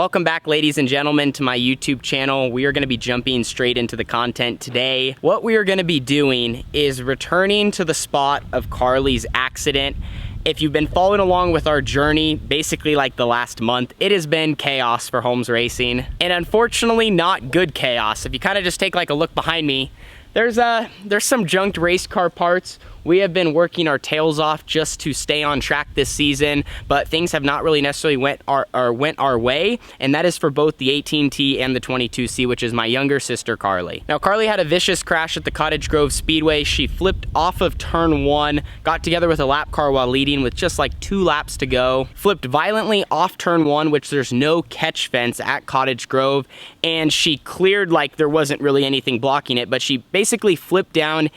Welcome back, ladies and gentlemen, to my YouTube channel. We are going to be jumping straight into the content today. What we are going to be doing is returning to the spot of Carly's accident. If you've been following along with our journey, basically like the last month, it has been chaos for Holmes Racing. And unfortunately, not good chaos. If you kind of just take like a look behind me, there's some junked race car parts. We have been working our tails off just to stay on track this season, but things have not really necessarily went our way, and that is for both the 18T and the 22C, which is my younger sister, Carly. Now, Carly had a vicious crash at the Cottage Grove Speedway. She flipped off of turn 1, got together with a lap car while leading with just like 2 laps to go, flipped violently off turn 1, which there's no catch fence at Cottage Grove, and she cleared like there wasn't really anything blocking it, but she basically flipped down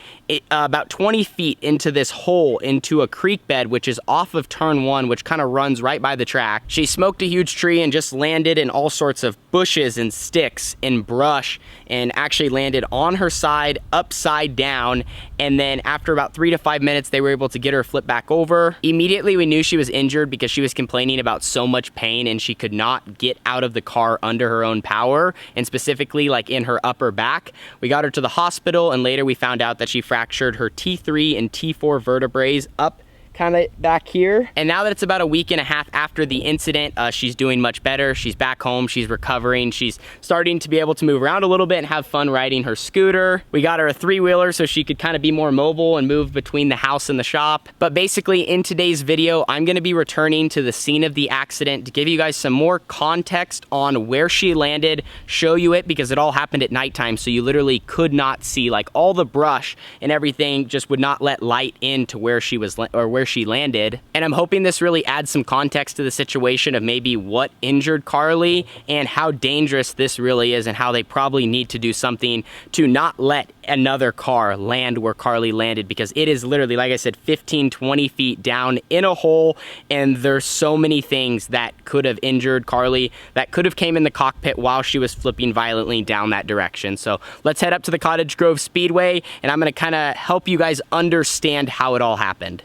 about 20 feet into this hole into a creek bed, which is off of turn 1, which kind of runs right by the track. She smoked a huge tree and just landed in all sorts of bushes and sticks and brush, and actually landed on her side upside down. And then after about 3 to 5 minutes, they were able to get her flipped back over. Immediately we knew she was injured because she was complaining about so much pain and she could not get out of the car under her own power, and specifically like in her upper back. We got her to the hospital, and later we found out that she fractured her T3 and T4 vertebrae up kind of back here. And now that it's about a week and a half after the incident, she's doing much better. She's back home, she's recovering, she's starting to be able to move around a little bit and have fun riding her scooter. We got her a 3-wheeler so she could kind of be more mobile and move between the house and the shop. But basically in today's video, I'm gonna be returning to the scene of the accident to give you guys some more context on where she landed, show you it, because it all happened at nighttime, so you literally could not see, like all the brush and everything just would not let light into where she was, or where she landed. And I'm hoping this really adds some context to the situation of maybe what injured Carly and how dangerous this really is, and how they probably need to do something to not let another car land where Carly landed, because it is literally, like I said, 15-20 feet down in a hole, and there's so many things that could have injured Carly, that could have came in the cockpit while she was flipping violently down that direction. So let's head up to the Cottage Grove Speedway, and I'm gonna kind of help you guys understand how it all happened.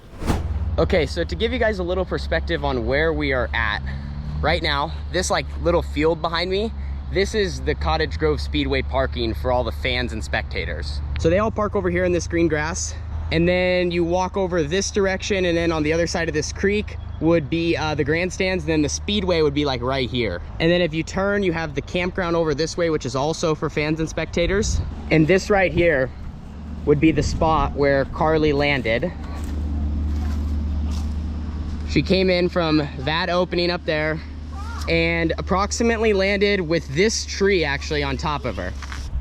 Okay, so to give you guys a little perspective on where we are at right now, this like little field behind me, this is the Cottage Grove Speedway parking for all the fans and spectators. So they all park over here in this green grass, and then you walk over this direction, and then on the other side of this creek would be the grandstands, and then the speedway would be like right here. And then if you turn, you have the campground over this way, which is also for fans and spectators. And this right here would be the spot where Carly landed. She came in from that opening up there and approximately landed with this tree actually on top of her.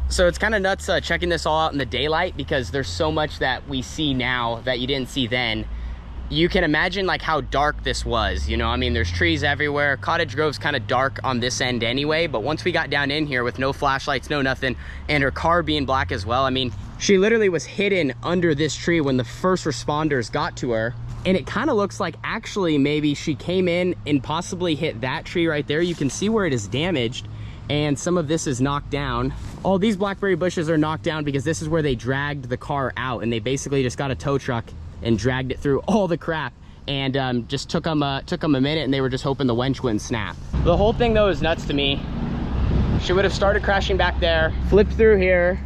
So it's kind of nuts checking this all out in the daylight, because there's so much that we see now that you didn't see then. You can imagine like how dark this was, you know, I mean, there's trees everywhere. Cottage Grove's kind of dark on this end anyway, but once we got down in here with no flashlights, no nothing, and her car being black as well, I mean, she literally was hidden under this tree when the first responders got to her. And it kind of looks like actually maybe she came in and possibly hit that tree right there. You can see where it is damaged, and some of this is knocked down. All these blackberry bushes are knocked down because this is where they dragged the car out, and they basically just got a tow truck and dragged it through all the crap, and just took them a minute, and they were just hoping the winch wouldn't snap. The whole thing though is nuts to me. She would have started crashing back there, flipped through here,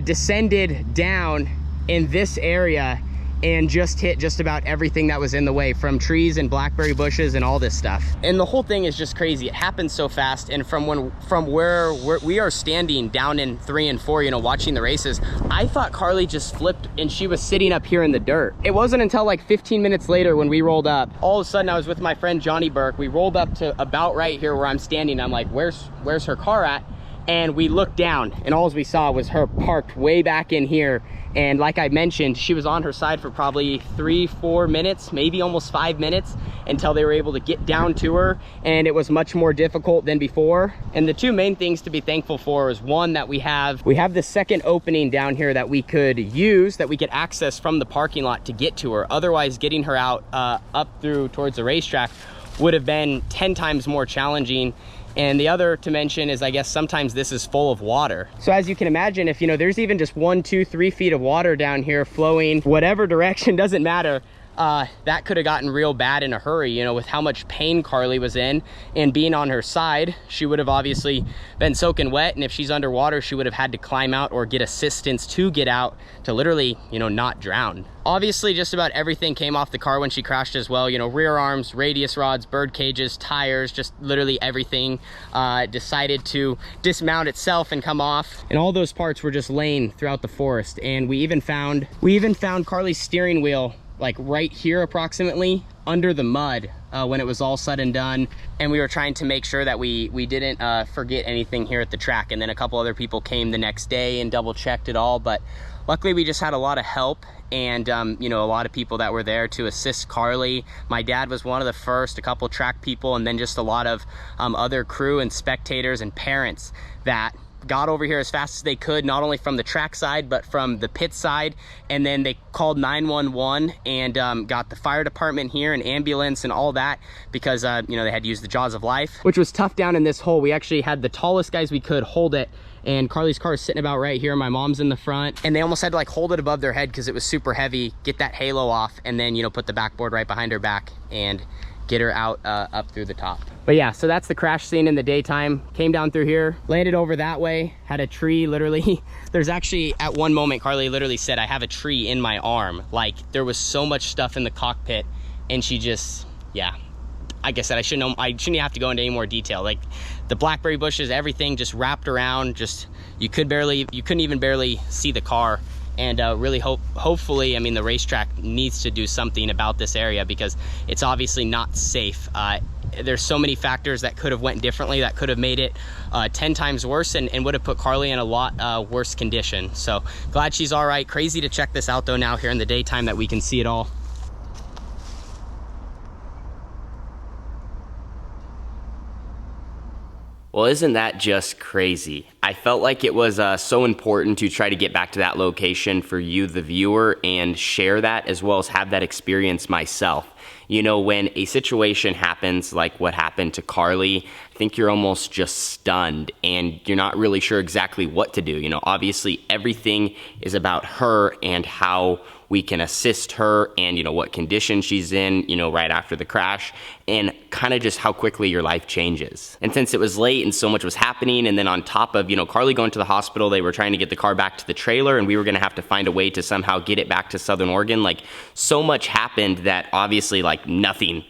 descended down in this area, and just hit just about everything that was in the way, from trees and blackberry bushes and all this stuff. And the whole thing is just crazy. It happened so fast, and from where we are standing down in 3 and 4, you know, watching the races, I thought Carly just flipped and she was sitting up here in the dirt. It wasn't until like 15 minutes later when we rolled up, all of a sudden I was with my friend Johnny Burke. We rolled up to about right here where I'm standing. I'm like, where's her car at? And we looked down, and all we saw was her parked way back in here. And like I mentioned, she was on her side for probably 3-4 minutes, maybe almost 5 minutes, until they were able to get down to her, and it was much more difficult than before. And the two main things to be thankful for is, one, that we have the second opening down here that we could use, that we could access from the parking lot to get to her. Otherwise, getting her out up through towards the racetrack would have been 10 times more challenging. And the other to mention is, I guess sometimes this is full of water. So as you can imagine, if you know, there's even just 1, 2, 3 feet of water down here flowing whatever direction, doesn't matter. that could have gotten real bad in a hurry, you know, with how much pain Carly was in, and being on her side, she would have obviously been soaking wet, and if she's underwater, she would have had to climb out or get assistance to get out to literally, you know, not drown. Obviously, just about everything came off the car when she crashed as well, you know, rear arms, radius rods, bird cages, tires, just literally everything decided to dismount itself and come off, and all those parts were just laying throughout the forest. And we even found Carly's steering wheel like right here approximately under the mud when it was all said and done, and we were trying to make sure that we didn't forget anything here at the track. And then a couple other people came the next day and double checked it all, but luckily we just had a lot of help, and you know, a lot of people that were there to assist Carly. My dad was one of the first, a couple track people, and then just a lot of other crew and spectators and parents that got over here as fast as they could, not only from the track side but from the pit side. And then they called 911 and got the fire department here and ambulance and all that, because you know, they had used the jaws of life, which was tough down in this hole. We actually had the tallest guys we could hold it, and Carly's car is sitting about right here. My mom's in the front, and they almost had to like hold it above their head because it was super heavy, get that halo off, and then, you know, put the backboard right behind her back and get her out up through the top. But yeah, so that's the crash scene in the daytime. Came down through here, landed over that way, had a tree literally. There's actually, at one moment, Carly literally said, "I have a tree in my arm." Like, there was so much stuff in the cockpit, and she just, yeah. Like I said, I shouldn't have to go into any more detail. Like, the blackberry bushes, everything just wrapped around, just, you couldn't even barely see the car. And really hopefully, I mean, the racetrack needs to do something about this area, because it's obviously not safe. There's so many factors that could have went differently, that could have made it 10 times worse, and would have put Carly in a lot worse condition. So glad she's all right. Crazy to check this out though now here in the daytime that we can see it all. Well, isn't that just crazy? I felt like it was so important to try to get back to that location for you, the viewer, and share that, as well as have that experience myself. You know, when a situation happens like what happened to Carly, I think you're almost just stunned and you're not really sure exactly what to do. You know, obviously everything is about her and how we can assist her, and, you know, what condition she's in, you know, right after the crash, and kind of just how quickly your life changes. And since it was late and so much was happening, and then on top of, you know, Carly going to the hospital, they were trying to get the car back to the trailer, and we were gonna have to find a way to somehow get it back to Southern Oregon. Like, so much happened that obviously, like, nothing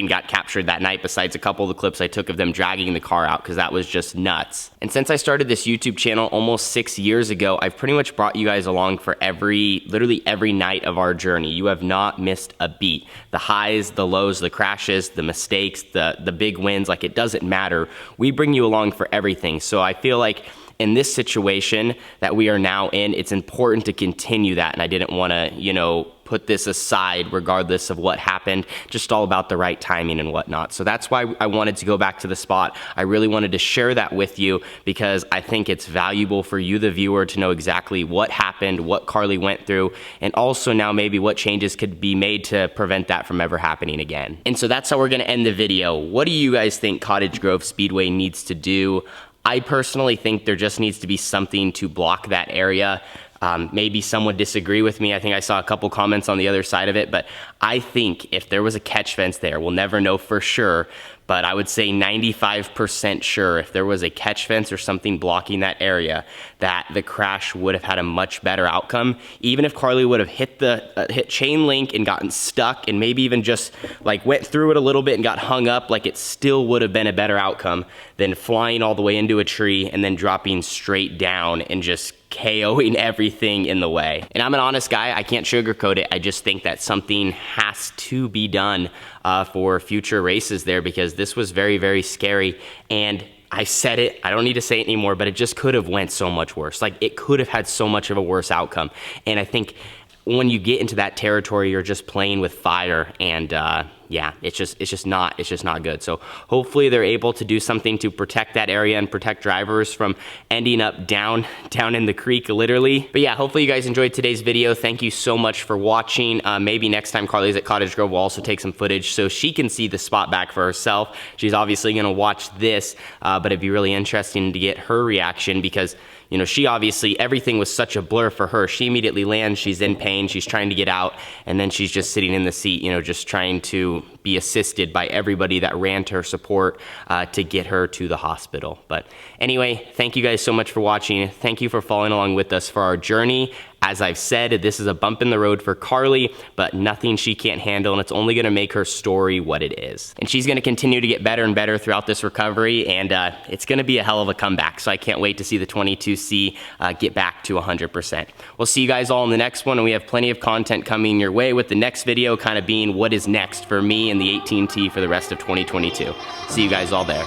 got captured that night besides a couple of the clips I took of them dragging the car out, because that was just nuts. And since I started this YouTube channel almost 6 years ago, I've pretty much brought you guys along for literally every night of our journey. You have not missed a beat. The highs, the lows, the crashes, the mistakes, the big wins, like, it doesn't matter. We bring you along for everything. So I feel like in this situation that we are now in, it's important to continue that, and I didn't want to, you know, put this aside regardless of what happened, just all about the right timing and whatnot. So that's why I wanted to go back to the spot. I really wanted to share that with you, because I think it's valuable for you, the viewer, to know exactly what happened, what Carly went through, and also now maybe what changes could be made to prevent that from ever happening again. And so that's how we're gonna end the video. What do you guys think Cottage Grove Speedway needs to do? I personally think there just needs to be something to block that area. Maybe some would disagree with me. I think I saw a couple comments on the other side of it, but I think if there was a catch fence there, we'll never know for sure, but I would say 95% sure if there was a catch fence or something blocking that area, that the crash would have had a much better outcome. Even if Carly would have hit chain link and gotten stuck, and maybe even just like went through it a little bit and got hung up, like, it still would have been a better outcome than flying all the way into a tree and then dropping straight down and just KOing everything in the way. And I'm an honest guy, I can't sugarcoat it. I just think that something has to be done for future races there, because this was very, very scary. And I said it, I don't need to say it anymore, but it just could have went so much worse. Like, it could have had so much of a worse outcome. And I think when you get into that territory, you're just playing with fire, and yeah, it's just not good. So hopefully they're able to do something to protect that area and protect drivers from ending up down in the creek, literally. But yeah, hopefully you guys enjoyed today's video. Thank you so much for watching. Maybe next time Carly's at Cottage Grove, we'll also take some footage so she can see the spot back for herself. She's obviously gonna watch this, but it'd be really interesting to get her reaction, because, you know, she obviously, everything was such a blur for her. She immediately lands, she's in pain, she's trying to get out, and then she's just sitting in the seat, you know, just trying to be assisted by everybody that ran to her support to get her to the hospital. But anyway, thank you guys so much for watching. Thank you for following along with us for our journey. As I've said, this is a bump in the road for Carly, but nothing she can't handle, and it's only gonna make her story what it is. And she's gonna continue to get better and better throughout this recovery, and it's gonna be a hell of a comeback, so I can't wait to see the 22C get back to 100%. We'll see you guys all in the next one, and we have plenty of content coming your way, with the next video kind of being what is next for me and the 18T for the rest of 2022. See you guys all there.